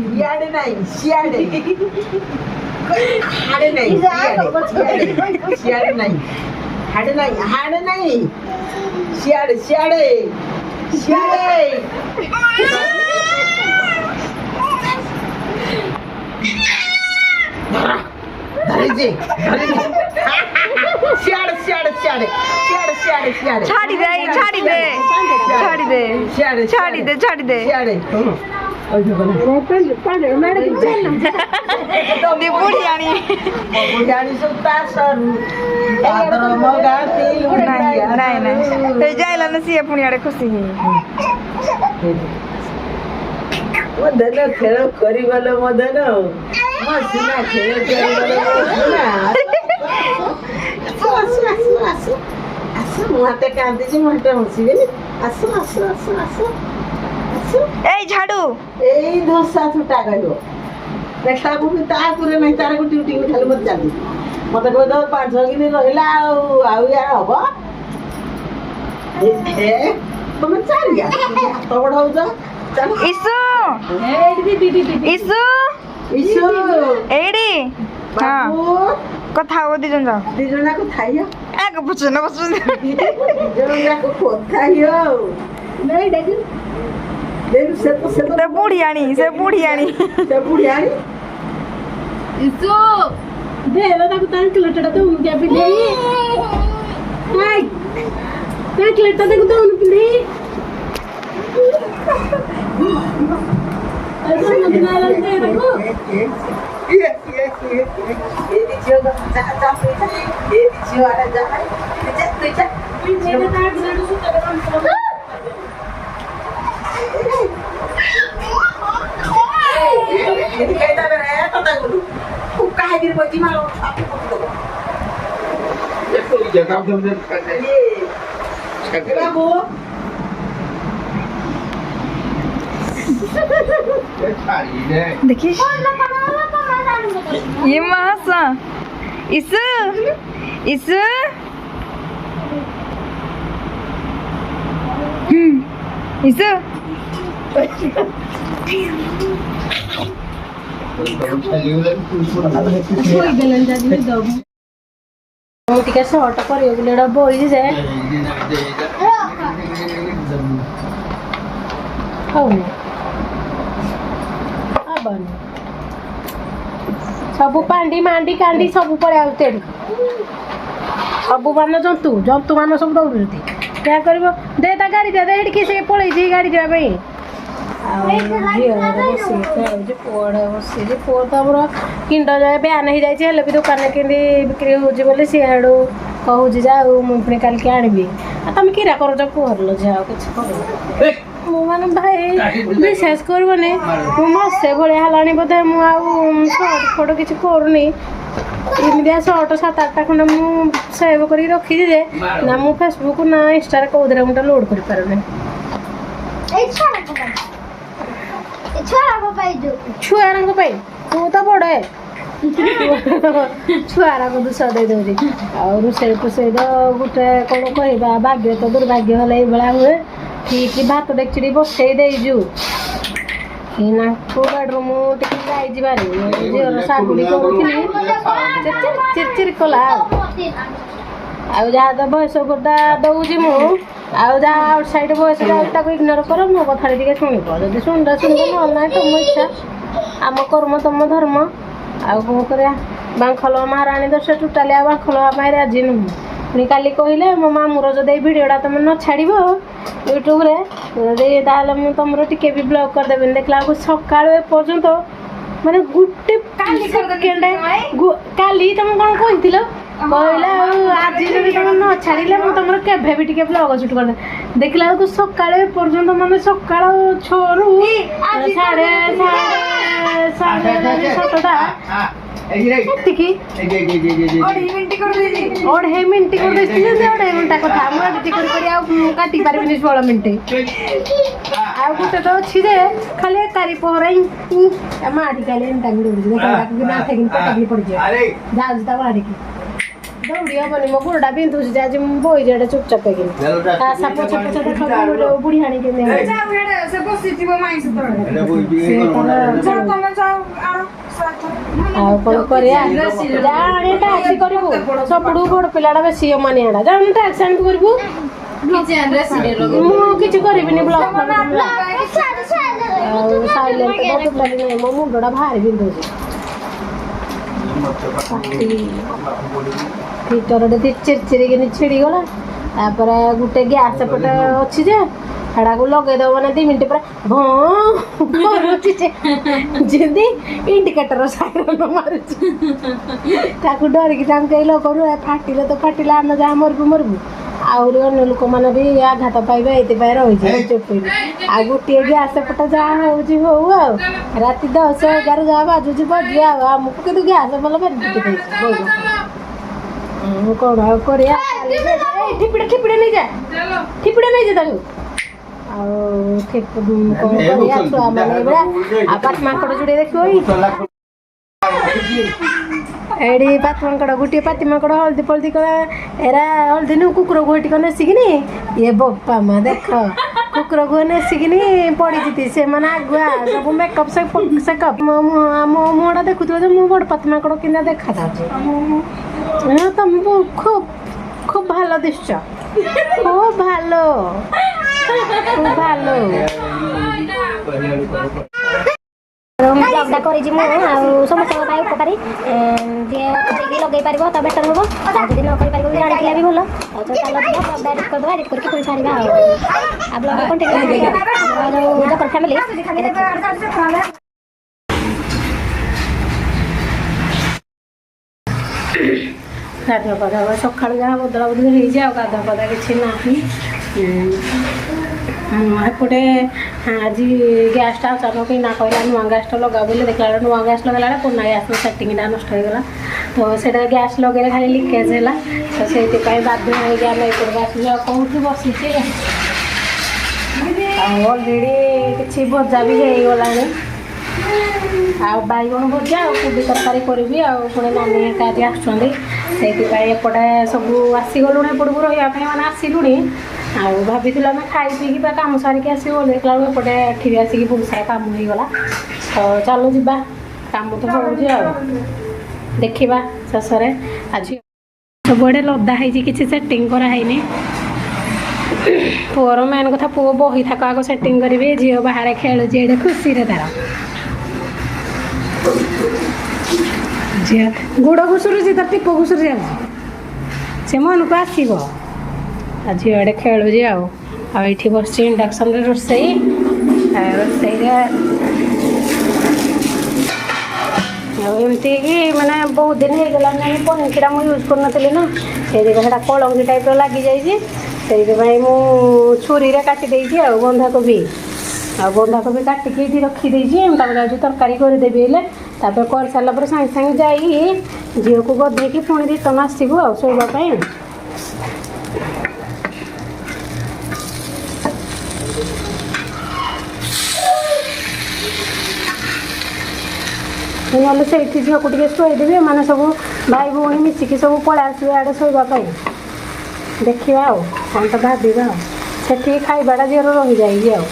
Siade nahi, siade. Hade nahi, siade. छाड़ी दे बुढ़ियाणी सुता सरू आदर मगाती नहीं जाइला न सिए पुणी आड़े खुशी मदन खेल करिबल मदन मसिना खेल करिबल मसिना मुहाते कांदी जी मुहाते हसीबे आसो ए झाड़ू एई धोसा छुटा गयो देखा भी तापुरे नहीं तार को ड्यूटी खाली मत जाती मत कह दो 5 दिन रहिला आउ यार हबो ए तुम चारिया तो बड़ हो जा इसु एडी हां कथा हो दिजन जाओ दिजना को खाइयो आगे पुछन बसुन दिजना को खाइयो नहीं देखी देख से से बुढ़ियाणी इसो दे ला ताको तान क्लेटडा तो उनके पे दे हाय तान क्लेटडा देखो तो उनके दे ऐसा मत ना लगे देखो ये दीजिए जा ये दीजिए वाला जा जा मेरे तार बिना सुता दे ये कहता है तो तक तू काहे दिन बजी मारो देखो ये काम तुम ने करना ये बाबू ये छाड़ी ने देखिए ये मासा इसु इसु ଟିକେ ସର୍ଟ କରିବାକୁ ବୋଲି ଏଟା ବଇଛି ଯେ ହଉନି ହବନି ସବୁ ପାଣ୍ଡି ମାଣ୍ଡି କାଣ୍ଡି ସବୁ ପଳେଇ ଆଉ ତେଡ଼ି ସବୁ ମାନ ଜନ୍ତୁ ମାନ ସବୁ ଦୌଡ଼ୁଛନ୍ତି क्या कर दे ता गाड़ी दे दे कि से पळेई गाड़ी देवा ପାଇଁ ଆଉ ଝିଅ ପୁଅଟା ବସିଛି ପୁଅ ତ ଆମର କିଣ୍ଡ ଯାଏ ବ୍ୟାନ୍ ହେଇଯାଇଛି ହେଲେ ବି ଦୋକାନରେ କେମିତି ବିକ୍ରି ହେଉଛି ବୋଲି ସିଆଡ଼ୁ କହୁଛି ଯେ ଆଉ ମୁଁ ପୁଣି କାଲିକି ଆଣିବି ଆଉ ତମେ କିରା କରୁଛ ପୁଅର ଝିଅ ଆଉ କିଛି କରୁନ ମୁଁ ମାନେ ଭାଇ ବିଶ୍ୱାସ କରିବନି ମୁଁ ମାସେ ଭଳିଆ ହେଲାଣି ବୋଧେ ମୁଁ ଆଉ ସର୍ଟ ଫଟ କିଛି କରୁନି ଏମିତିଆ ସର୍ଟ 7-8ଟା ଖଣ୍ଡେ ମୁଁ ସେଭ୍ କରିକି ରଖିଛି ଯେ ନା ମୁଁ ଫେସବୁକ୍ ନା ଇନଷ୍ଟାରେ କେଉଁଥିରେ ମୁଁ ଲୋଡ୍ କରିପାରୁନି ଛୁଆଙ୍କ ପାଇଁ ତୁ ତ ବଡ଼ ଛୁଆରାକୁ ଦୋଷ ଦେଇ ଦେଉଛି ଆଉ ରୋଷେଇ ଫୋଷେଇ ତ ଗୋଟେ କ'ଣ କହିବା ଭାଗ୍ୟ ତ ଦୁର୍ଭାଗ୍ୟ ହେଲେ ଏଇଭଳିଆ ହୁଏ ଠିକ୍ ଭାତ ଡେକଚିଡ଼ି ବସେଇ ଦେଇଛୁ ନାକୁ ବେଡ଼ରୁମ୍ ଟିକେ ଯାଇଛି ବାରି ଝିଅର ଶାଗୁଡ଼ି କରୁଥିଲି ଚିରଚିର କଲା ଆଉ ଯାହା ତ ବୟସ ଗୋଟା ଦେଉଛି ମୁଁ ଆଉ ଯାହା ଆଉଟ୍ ସାଇଡ଼୍ ବୟସ ଯାଉଛି ତାକୁ ଇଗ୍ନୋର କର ମୋ କଥାରେ ଟିକେ ଶୁଣିବ ଯଦି ଶୁଣିବ ନହେଲେ ନାହିଁ ତମ ଇଚ୍ଛା ଆମ କର୍ମ ତମ ଧର୍ମ ଆଉ କ'ଣ କରିବା ବାଙ୍ଖଲ ମହାରାଣୀ ଦୋଷ ଟୋଟାଲି ଆଉ ବାଙ୍ଖଲ ହେବା ପାଇଁ ରାଜି ନୁହଁ ପୁଣି କାଲି କହିଲେ ମୋ ମାମୁଁର ଯଦି ଏଇ ଭିଡ଼ିଓଟା ତୁମେ ନ ଛାଡ଼ିବ ୟୁଟ୍ୟୁବରେ ଯଦି ତାହେଲେ ମୁଁ ତୁମର ଟିକେ ବି ବ୍ଲଗ୍ କରିଦେବିନି ଦେଖିଲା ବେଳକୁ ସକାଳୁ ଏପର୍ଯ୍ୟନ୍ତ ମାନେ ଗୋଟେ ସେକେଣ୍ଡ କାଲି ତୁମେ କ'ଣ କହିଥିଲ କହିଲା ଆଉ ଆଜି ଯଦି ତୁମେ ନ ଛାଡ଼ିଲେ ମୁଁ ତୁମର କେବେ ବି ଟିକେ ବ୍ଲଗ୍ ସୁଟ୍ କରିଦେବି ଦେଖିଲା ବେଳକୁ ସକାଳୁ ଏପର୍ଯ୍ୟନ୍ତ ମାନେ ସକାଳ 6ରୁ ସାଢ଼େ 7ଟା ଏତିକି 2.5 ମିନିଟ୍ କରିଦେଇଥିଲି ଯେ 2.5 ଘଣ୍ଟା କଥା ମୁଁ ଏଡ଼ିଟ୍ କରି ଆଉ କାଟି ପାରିବିନି 16 ମିନିଟ୍ ଆଉ ଗୋଟେ ତ ଅଛି ଯେ ଖାଲି କାରି ପହରାଇ ମାଡ଼ି କାଲି ଏନ୍ତା ଦୌଡ଼ୁଛି ଦେଖାକୁ ନା ଠେକିନି ପଟାକି ପଡ଼ିଯିବ ଯାଉଛି ତା ମାଡ଼ିକି ଦୌଡ଼ି ହବନି ମୋ ଗୋଡ଼ଟା ବିନ୍ଧୁଛି ଯେ ଆଜି ମୁଁ ବଇଛି ଏଇଟା ଚୁପଚାପ ହେଇକିନି ସାପ ଛପ ଦେଖ ବୁଢ଼ୀ ହାଣି କେମିତି ସେ ବସିଥିବ ମାଇଁସ ତଳେ ଆଉ କ'ଣ କରିବା ଜାଣି ଟ୍ୟାକ୍ସି କରିବୁ ସବୁଠୁ ବଡ଼ ପିଲାଟା ବେଶୀ ଅମାନିଆଟା ଜାଣି ଟ୍ୟାକ୍ସି ଆଣିକି କରିବୁ ମୁଁ କିଛି କରିବିନି ବ୍ଲକ୍ ଆଉ ସାଇଲେଣ୍ଟ ଟୋଟାଲି ନାହିଁ ମୋ ମୁଣ୍ଡଟା ଭାରି ବିନ୍ଧୁଛି ହିଟରଟେ ଚିରିକିନି ଛିଡ଼ିଗଲା ତାପରେ ଗୋଟେ ଗ୍ୟାସ୍ ଏପଟେ ଅଛି ଯେ ସେଟାକୁ ଲଗେଇଦେବ ମାନେ 2 ମିନିଟ୍ ପରେ ଭଁ କରୁଛି ଯେମିତି ଇଣ୍ଡିକେଟର ସାଇରନ୍ ମାରୁଛି ତାକୁ ଡରିକି ତାଙ୍କୁ କେହି ଲଗଉନୁ ଫାଟିଲେ ତ ଫାଟିଲେ ଆମେ ଯାହା ମରିବୁ ଆହୁରି ଅନ୍ୟ ଲୋକମାନେ ବି ଆଘାତ ପାଇବେ ଏଇଥିପାଇଁ ରହିଛି ଚୁପିବି ଆଉ ଗୋଟିଏ ଗ୍ୟାସ୍ ଏପଟେ ଯାହା ହେଉଛି ହଉ ଆଉ ରାତି 10 11 ଯାହା ବାଜୁଛି ବଜିବା ଆଉ ଆମକୁ କିନ୍ତୁ ଗ୍ୟାସ୍ ଭଲ ବେନିଫିଟ୍ ଦେଇଛି କ'ଣ ଆଉ କରିବା ଠିପିଡ଼େ ନେଇଯା ତାକୁ ଆଉ କ'ଣ କରିବା ଛୁଆମାନେ ଏଇଭଳିଆ ଆଉ ପାତି ମାଙ୍କଡ଼ ଯୋଡ଼େ ଦେଖିବ ଏଇଠି ପାତି ମାଙ୍କଡ଼ ଗୋଟିଏ ପାତି ମାଙ୍କଡ଼ ହଳଦୀ ଫଳଦୀ କଲା ଏରା ହଳଦୀ ନୁ କୁକୁରକୁ ଏଠି କ'ଣ ନେସିକିନି ଇଏ ବୋପା ମା ଦେଖ କୁକୁରକୁ ନେସିକିନି ପଡ଼ିଛି ସେମାନେ ଆଗୁଆ ସବୁ ମେକଅପ୍ ସେକଅପ୍ ମୋ ମୁହଁଟା ଦେଖୁଥିବ ଯେ ମୁଁ ବଡ଼ ପାତି ମାଙ୍କଡ଼ କେମିତି ଦେଖାଯାଉଛି তুমি খুব খুব ভালো দিচ্ছ খুব ভালো ব্লগটা କରିଛି ମୁଁ ଆଉ ସମସ୍ତଙ୍କ ପାଇଁ ଉପକାରୀ ଯିଏ ଲଗେଇ ପାରିବ ତ ବେଟର ହେବ ଆଉ ଯଦି ନ କରିପାରିବ ବି ଜାଣିଥିଲେ ବି ଭଲ ଆଉ ତ ଚାଲ ଯିବା ବ୍ଲଗଟା ଏଡ଼ିଟ୍ କରିଦେବା ଏଡ଼ିଟ୍ କରିକି ପୁଣି ଛାଡ଼ିବା ଆଉ ବ୍ଲଗଟା କଣ୍ଟିନ୍ୟୁ କରିବା ଯେଉଁ ଜକର ଫ୍ୟାମିଲି ଗାଧୁଆ ପାଧୁଆ ସକାଳୁ ଯାହା ବଦଳା ବଦଳି ହେଇଛି ଆଉ ଗାଧୁଆ ପାଧୁଆ କିଛି ନାହିଁ ଏପଟେ ଆଜି ଗ୍ୟାସ୍ଟା ଅଚାନକ ନା କହିଲା ନୂଆ ଗ୍ୟାସ୍ଟା ଲଗା ବୋଲି ଦେଖିଲା ବେଳେ ନୂଆ ଗ୍ୟାସ୍ ଲଗାଇଲା ବେଳେ ପୁରୁଣା ଗ୍ୟାସ୍ର ସେଟିଂଟା ନଷ୍ଟ ହେଇଗଲା ତ ସେଇଟା ଗ୍ୟାସ୍ ଲଗେଇଲେ ଖାଲି ଲିକେଜ୍ ହେଲା ତ ସେଇଥିପାଇଁ ବାଧ୍ୟ ହେଇକି ଆମେ ଏପଟକୁ ଆସିଛୁ ଆଉ କେଉଁଠି ବସିଛି ଆଉ ଅଲରେଡ଼ି କିଛି ଭଜା ବି ହେଇଗଲାଣି ଆଉ ବାଇଗଣ ଭଜା ଆଉ କୋବି ତରକାରୀ କରିବି ଆଉ ପୁଣି ନାନୀ ଏକା ଆଜି ଆସୁଛନ୍ତି ସେଇଥିପାଇଁ ଏପଟେ ସବୁ ଆସିଗଲୁଣି ଏପଟକୁ ରହିବା ପାଇଁ ମାନେ ଆସିଲୁଣି ଆଉ ଭାବିଥିଲୁ ଆମେ ଖାଇ ପିଇକି ବା କାମ ସାରିକି ଆସିବୁ ବୋଲି ଦେଖିଲା ବେଳକୁ ଏପଟେ ଏଠି ବି ଆସିକି ବହୁତ ସାରା କାମ ହେଇଗଲା ତ ଚାଲୁ ଯିବା କାମ ତ ହେଉଛି ଆଉ ଦେଖିବା ଶେଷରେ ଆଜି ସବୁଆଡ଼େ ଲଦା ହେଇଛି କିଛି ସେଟିଂ କରାହେଇନି ପୁଅର ମେନ୍ କଥା ପୁଅ ବହି ଥାକ ଆଗ ସେଟିଂ କରିବି ଝିଅ ବାହାରେ ଖେଳୁଛି ଏଇଟା ଖୁସିରେ ତାର ଝିଅ ଗୋଡ଼ ଘୁଷୁରୁଛି ତା ଟିପ ଘୁଷୁରି ଯାଉଛି ସେ ମନକୁ ଆସିବ ଆଉ ଝିଅ ଏଡ଼େ ଖେଳୁଛି ଆଉ ଏଇଠି ବସିଛି ଇଣ୍ଡକ୍ସନରେ ରୋଷେଇରେ ଆଉ ଏମିତି କି ମାନେ ବହୁତ ଦିନ ହେଇଗଲାଣି ଆମେ ପନିକିଟା ମୁଁ ୟୁଜ୍ କରୁନଥିଲି ନା ସେଇଥିପାଇଁ ସେଇଟା କଳଙ୍କି ଟାଇପ୍ର ଲାଗିଯାଇଛି ସେଇଥିପାଇଁ ମୁଁ ଛୁରୀରେ କାଟି ଦେଇଛି ଆଉ ବନ୍ଧାକୋବି କାଟିକି ଏଠି ରଖିଦେଇଛି ତାପରେ ଯାଉଛି ତରକାରୀ କରିଦେବି ହେଲେ ତାପରେ କରିସାରିଲା ପରେ ସାଙ୍ଗେ ସାଙ୍ଗେ ଯାଇ ଝିଅକୁ ଗଧେଇକି ପୁଣି ରିଟର୍ନ ଆସିବୁ ଆଉ ଶୋଇବା ପାଇଁ ନହେଲେ ସେଇଠି ଝିଅକୁ ଟିକେ ଶୋଇଦେବି ଏମାନେ ସବୁ ଭାଇ ଭଉଣୀ ମିଶିକି ସବୁ ପଳେଇ ଆସିବେ ଆଡ଼େ ଶୋଇବା ପାଇଁ ଦେଖିବା ଆଉ କ'ଣ ତ ଭାବିବା ଆଉ ସେଠି ଖାଇବାଟା ଝିଅର ରହିଯାଇଛି ଆଉ